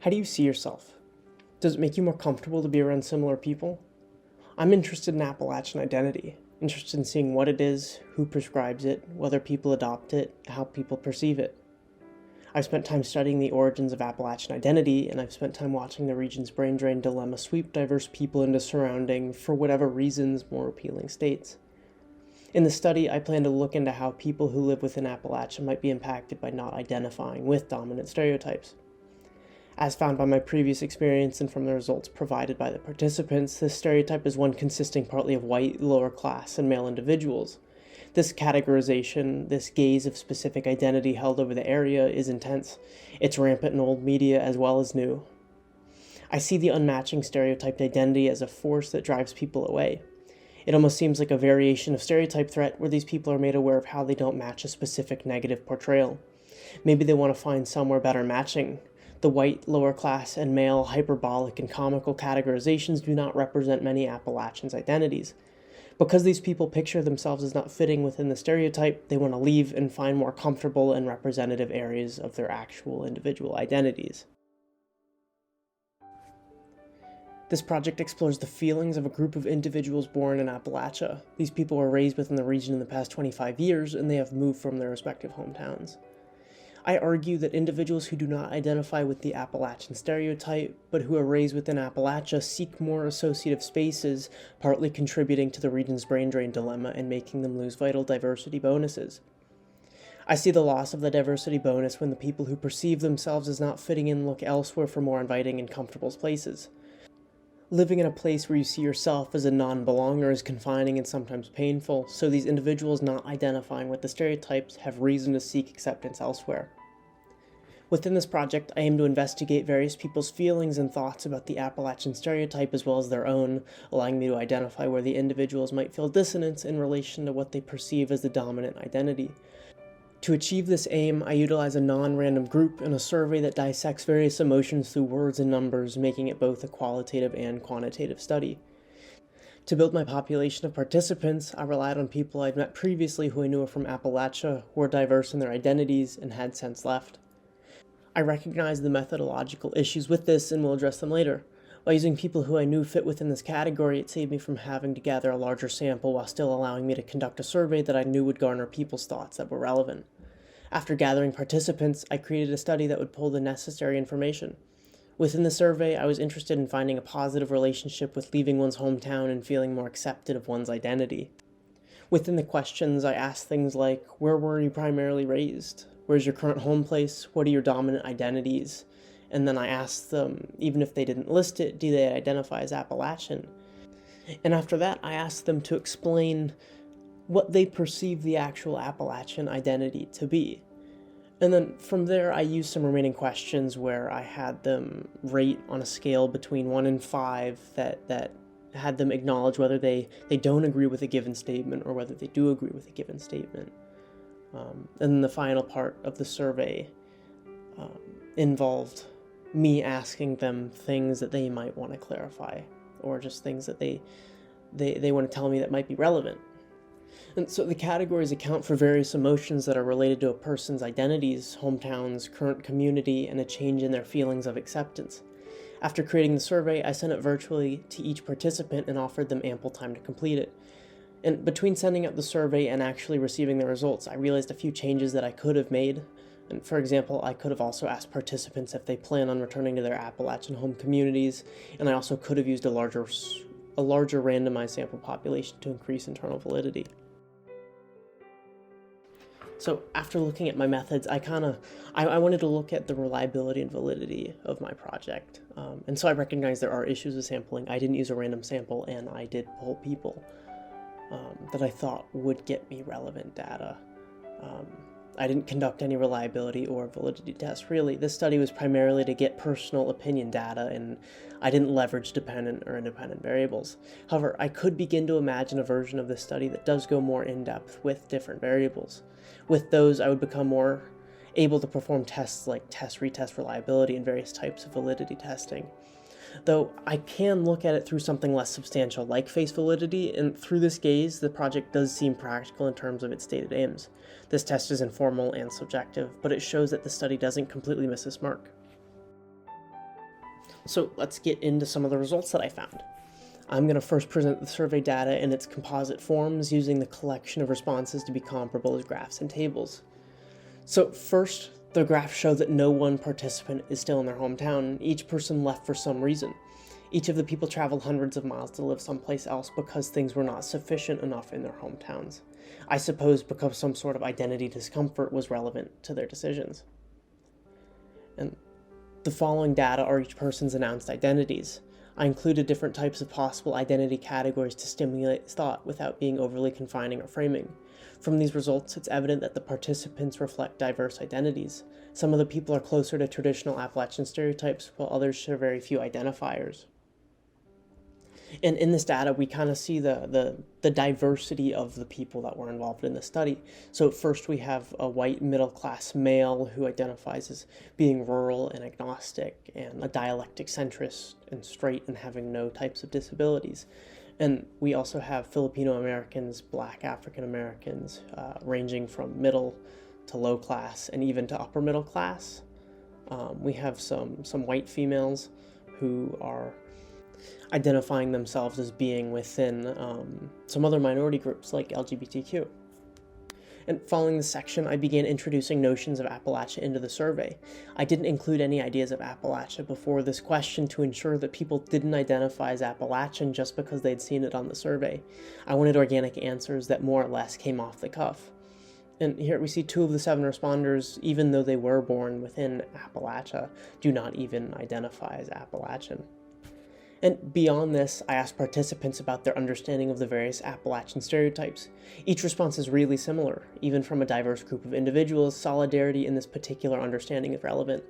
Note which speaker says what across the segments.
Speaker 1: How do you see yourself? Does it make you more comfortable to be around similar people? I'm interested in Appalachian identity, interested in seeing what it is, who prescribes it, whether people adopt it, how people perceive it. I've spent time studying the origins of Appalachian identity, and I've spent time watching the region's brain drain dilemma sweep diverse people into surrounding, for whatever reasons, more appealing states. In the study, I plan to look into how people who live within Appalachia might be impacted by not identifying with dominant stereotypes. As found by my previous experience and from the results provided by the participants, this stereotype is one consisting partly of white, lower class, and male individuals. This categorization, this gaze of specific identity held over the area is intense. It's rampant in old media as well as new. I see the unmatching stereotyped identity as a force that drives people away. It almost seems like a variation of stereotype threat where these people are made aware of how they don't match a specific negative portrayal. Maybe they want to find somewhere better matching. The white, lower class, and male hyperbolic and comical categorizations do not represent many Appalachians' identities. Because these people picture themselves as not fitting within the stereotype, they want to leave and find more comfortable and representative areas of their actual individual identities. This project explores the feelings of a group of individuals born in Appalachia. These people were raised within the region in the past 25 years, and they have moved from their respective hometowns. I argue that individuals who do not identify with the Appalachian stereotype, but who are raised within Appalachia, seek more associative spaces, partly contributing to the region's brain drain dilemma and making them lose vital diversity bonuses. I see the loss of the diversity bonus when the people who perceive themselves as not fitting in look elsewhere for more inviting and comfortable places. Living in a place where you see yourself as a non-belonger is confining and sometimes painful, so these individuals not identifying with the stereotypes have reason to seek acceptance elsewhere. Within this project, I aim to investigate various people's feelings and thoughts about the Appalachian stereotype as well as their own, allowing me to identify where the individuals might feel dissonance in relation to what they perceive as the dominant identity. To achieve this aim, I utilize a non-random group and a survey that dissects various emotions through words and numbers, making it both a qualitative and quantitative study. To build my population of participants, I relied on people I'd met previously who I knew were from Appalachia, were diverse in their identities, and had since left. I recognize the methodological issues with this and will address them later. By using people who I knew fit within this category, it saved me from having to gather a larger sample while still allowing me to conduct a survey that I knew would garner people's thoughts that were relevant. After gathering participants, I created a study that would pull the necessary information. Within the survey, I was interested in finding a positive relationship with leaving one's hometown and feeling more accepted of one's identity. Within the questions, I asked things like, where were you primarily raised? Where's your current home place? What are your dominant identities? And then I asked them, even if they didn't list it, do they identify as Appalachian? And after that, I asked them to explain what they perceive the actual Appalachian identity to be. And then from there, I used some remaining questions where I had them rate on a scale between 1 and 5 that had them acknowledge whether they don't agree with a given statement or whether they do agree with a given statement. And then the final part of the survey involved me asking them things that they might want to clarify, or just things that they want to tell me that might be relevant. And so the categories account for various emotions that are related to a person's identities, hometowns, current community, and a change in their feelings of acceptance. After creating the survey, I sent it virtually to each participant and offered them ample time to complete it. And between sending out the survey and actually receiving the results, I realized a few changes that I could have made. And for example, I could have also asked participants if they plan on returning to their Appalachian home communities, and I also could have used a larger randomized sample population to increase internal validity. So after looking at my methods, I wanted to look at the reliability and validity of my project. And so I recognized there are issues with sampling. I didn't use a random sample, and I did poll people that I thought would get me relevant data. I didn't conduct any reliability or validity tests, really. This study was primarily to get personal opinion data, and I didn't leverage dependent or independent variables. However, I could begin to imagine a version of this study that does go more in-depth with different variables. With those, I would become more able to perform tests like test-retest reliability and various types of validity testing. Though I can look at it through something less substantial like face validity, and through this gaze, the project does seem practical in terms of its stated aims. This test is informal and subjective, but it shows that the study doesn't completely miss its mark. So let's get into some of the results that I found. I'm going to first present the survey data in its composite forms using the collection of responses to be comparable as graphs and tables. So first, the graphs show that no one participant is still in their hometown. Each person left for some reason. Each of the people traveled hundreds of miles to live someplace else because things were not sufficient enough in their hometowns. I suppose because some sort of identity discomfort was relevant to their decisions. And the following data are each person's announced identities. I included different types of possible identity categories to stimulate thought without being overly confining or framing. From these results, it's evident that the participants reflect diverse identities. Some of the people are closer to traditional Appalachian stereotypes, while others share very few identifiers. And in this data, we kind of see the diversity of the people that were involved in the study. So first we have a white middle-class male who identifies as being rural and agnostic, and a dialectic centrist and straight and having no types of disabilities. And we also have Filipino Americans, Black African Americans, ranging from middle to low class and even to upper middle class. We have some white females who are identifying themselves as being within some other minority groups like LGBTQ. And following this section, I began introducing notions of Appalachia into the survey. I didn't include any ideas of Appalachia before this question to ensure that people didn't identify as Appalachian just because they'd seen it on the survey. I wanted organic answers that more or less came off the cuff. And here we see 2 of the 7 responders, even though they were born within Appalachia, do not even identify as Appalachian. And beyond this, I asked participants about their understanding of the various Appalachian stereotypes. Each response is really similar. Even from a diverse group of individuals, solidarity in this particular understanding is relevant.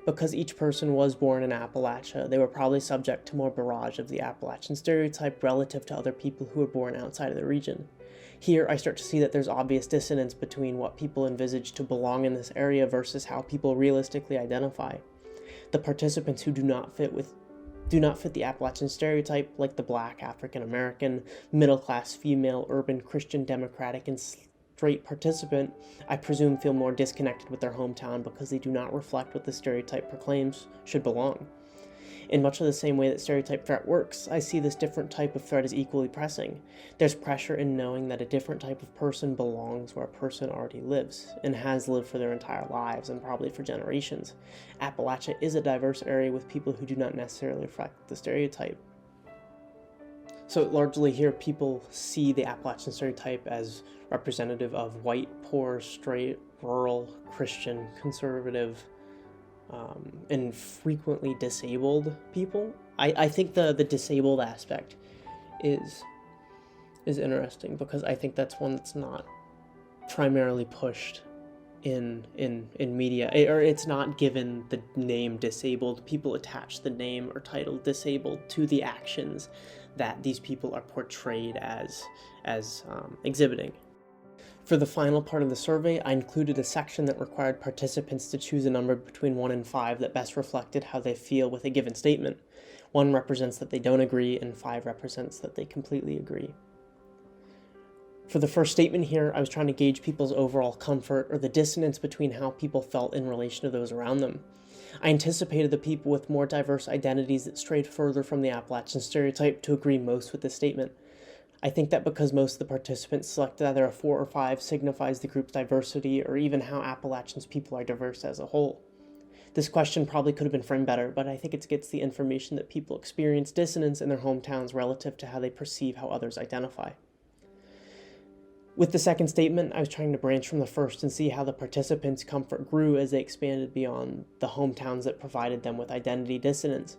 Speaker 1: Because each person was born in Appalachia, they were probably subject to more barrage of the Appalachian stereotype relative to other people who were born outside of the region. Here, I start to see that there's obvious dissonance between what people envisage to belong in this area versus how people realistically identify. The participants who do not fit the Appalachian stereotype, like the Black African American, middle-class female, urban Christian Democratic, and straight participant, I presume feel more disconnected with their hometown because they do not reflect what the stereotype proclaims should belong. In much of the same way that stereotype threat works, I see this different type of threat as equally pressing. There's pressure in knowing that a different type of person belongs where a person already lives, and has lived for their entire lives, and probably for generations. Appalachia is a diverse area with people who do not necessarily reflect the stereotype. So largely here, people see the Appalachian stereotype as representative of white, poor, straight, rural, Christian, conservative, and frequently disabled people. I think the disabled aspect is interesting because I think that's one that's not primarily pushed in media, or it's not given the name disabled. People attach the name or title disabled to the actions that these people are portrayed as exhibiting. For the final part of the survey, I included a section that required participants to choose a number between 1 and 5 that best reflected how they feel with a given statement. 1 represents that they don't agree, and 5 represents that they completely agree. For the first statement here, I was trying to gauge people's overall comfort or the dissonance between how people felt in relation to those around them. I anticipated the people with more diverse identities that strayed further from the Appalachian stereotype to agree most with this statement. I think that because most of the participants selected either a 4 or 5 signifies the group's diversity or even how Appalachians people are diverse as a whole. This question probably could have been framed better, but I think it gets the information that people experience dissonance in their hometowns relative to how they perceive how others identify. With the second statement, I was trying to branch from the first and see how the participants' comfort grew as they expanded beyond the hometowns that provided them with identity dissonance.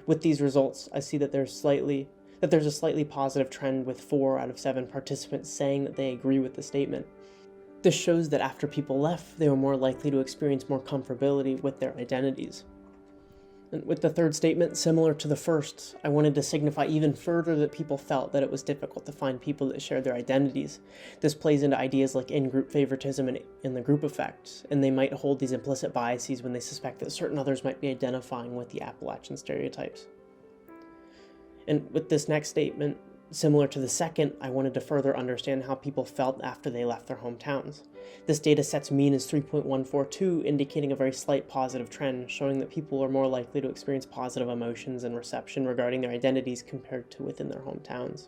Speaker 1: With these results, I see that there's a slightly positive trend with 4 out of 7 participants saying that they agree with the statement. This shows that after people left, they were more likely to experience more comfortability with their identities. And with the third statement, similar to the first, I wanted to signify even further that people felt that it was difficult to find people that shared their identities. This plays into ideas like in-group favoritism and in the group effect, and they might hold these implicit biases when they suspect that certain others might be identifying with the Appalachian stereotypes. And with this next statement, Similar to the second, I wanted to further understand how people felt after they left their hometowns. This data set's mean is 3.142, indicating a very slight positive trend, showing that people are more likely to experience positive emotions and reception regarding their identities compared to within their hometowns.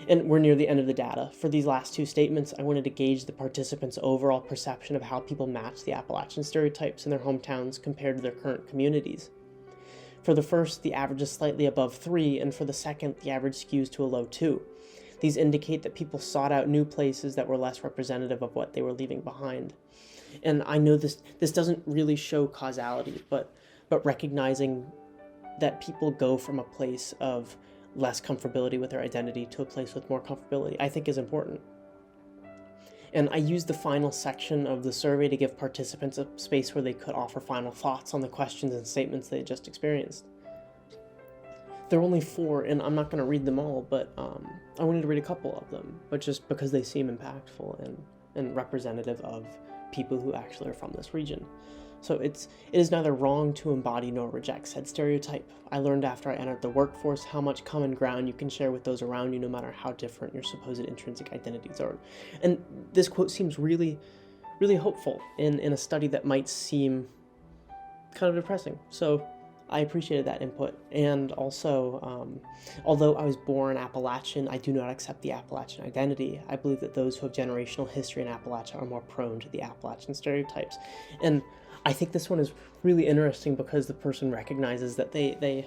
Speaker 1: And we're near the end of the data. For these last two statements, I wanted to gauge the participants' overall perception of how people match the Appalachian stereotypes in their hometowns compared to their current communities. For the first, the average is slightly above 3, and for the second, the average skews to a low 2. These indicate that people sought out new places that were less representative of what they were leaving behind. And I know this doesn't really show causality, but recognizing that people go from a place of less comfortability with their identity to a place with more comfortability, I think is important. And I used the final section of the survey to give participants a space where they could offer final thoughts on the questions and statements they had just experienced. There are only 4, and I'm not going to read them all, but I wanted to read a couple of them, but just because they seem impactful and representative of people who actually are from this region. So it is neither wrong to embody nor reject said stereotype. I learned after I entered the workforce how much common ground you can share with those around you, no matter how different your supposed intrinsic identities are. And this quote seems really, really hopeful in a study that might seem kind of depressing. So I appreciated that input. And also, although I was born Appalachian, I do not accept the Appalachian identity. I believe that those who have generational history in Appalachia are more prone to the Appalachian stereotypes. And I think this one is really interesting because the person recognizes that they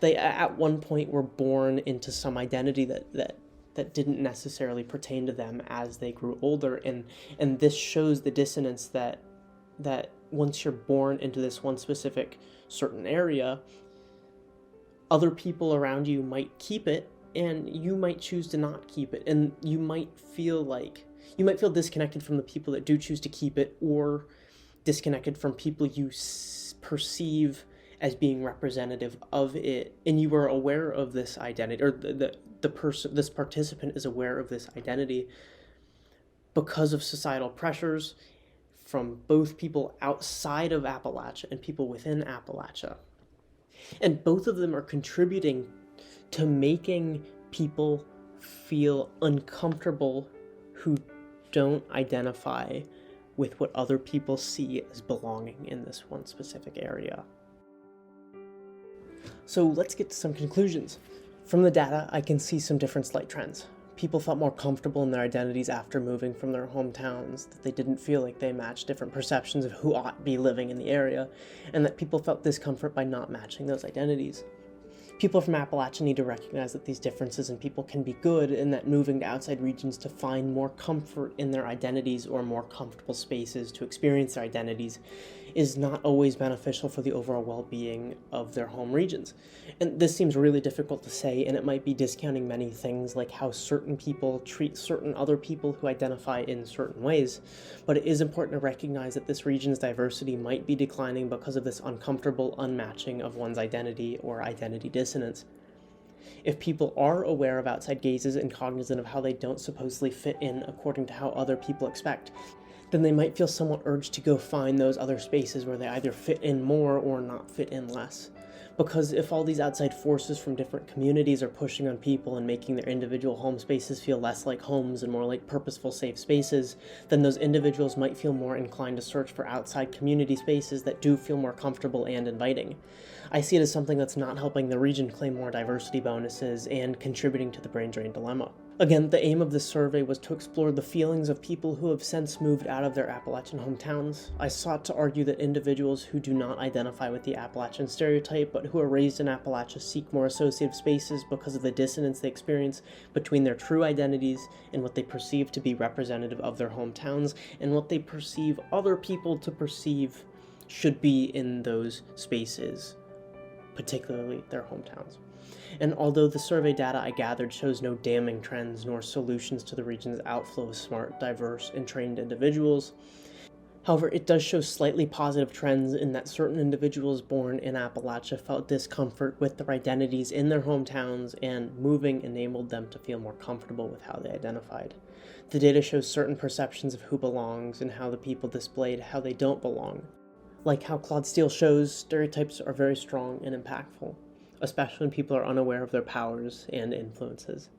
Speaker 1: at one point were born into some identity that didn't necessarily pertain to them as they grew older, and this shows the dissonance that once you're born into this one specific certain area, other people around you might keep it and you might choose to not keep it, and you might feel disconnected from the people that do choose to keep it, or disconnected from people you perceive as being representative of it, and you are aware of this identity, or this participant is aware of this identity because of societal pressures from both people outside of Appalachia and people within Appalachia. And both of them are contributing to making people feel uncomfortable who don't identify with what other people see as belonging in this one specific area. So let's get to some conclusions. From the data, I can see some different slight trends. People felt more comfortable in their identities after moving from their hometowns, that they didn't feel like they matched different perceptions of who ought to be living in the area, and that people felt discomfort by not matching those identities. People from Appalachia need to recognize that these differences in people can be good, and that moving to outside regions to find more comfort in their identities or more comfortable spaces to experience their identities is not always beneficial for the overall well-being of their home regions. And this seems really difficult to say, and it might be discounting many things like how certain people treat certain other people who identify in certain ways, but it is important to recognize that this region's diversity might be declining because of this uncomfortable unmatching of one's identity or identity dissonance. If people are aware of outside gazes and cognizant of how they don't supposedly fit in according to how other people expect, then they might feel somewhat urged to go find those other spaces where they either fit in more or not fit in less. Because if all these outside forces from different communities are pushing on people and making their individual home spaces feel less like homes and more like purposeful, safe spaces, then those individuals might feel more inclined to search for outside community spaces that do feel more comfortable and inviting. I see it as something that's not helping the region claim more diversity bonuses and contributing to the brain drain dilemma. Again, the aim of this survey was to explore the feelings of people who have since moved out of their Appalachian hometowns. I sought to argue that individuals who do not identify with the Appalachian stereotype, but who are raised in Appalachia, seek more associative spaces because of the dissonance they experience between their true identities and what they perceive to be representative of their hometowns, and what they perceive other people to perceive should be in those spaces, particularly their hometowns. And although the survey data I gathered shows no damning trends nor solutions to the region's outflow of smart, diverse, and trained individuals, however, it does show slightly positive trends in that certain individuals born in Appalachia felt discomfort with their identities in their hometowns, and moving enabled them to feel more comfortable with how they identified. The data shows certain perceptions of who belongs and how the people displayed how they don't belong. Like how Claude Steele shows, stereotypes are very strong and impactful. especially when people are unaware of their powers and influences.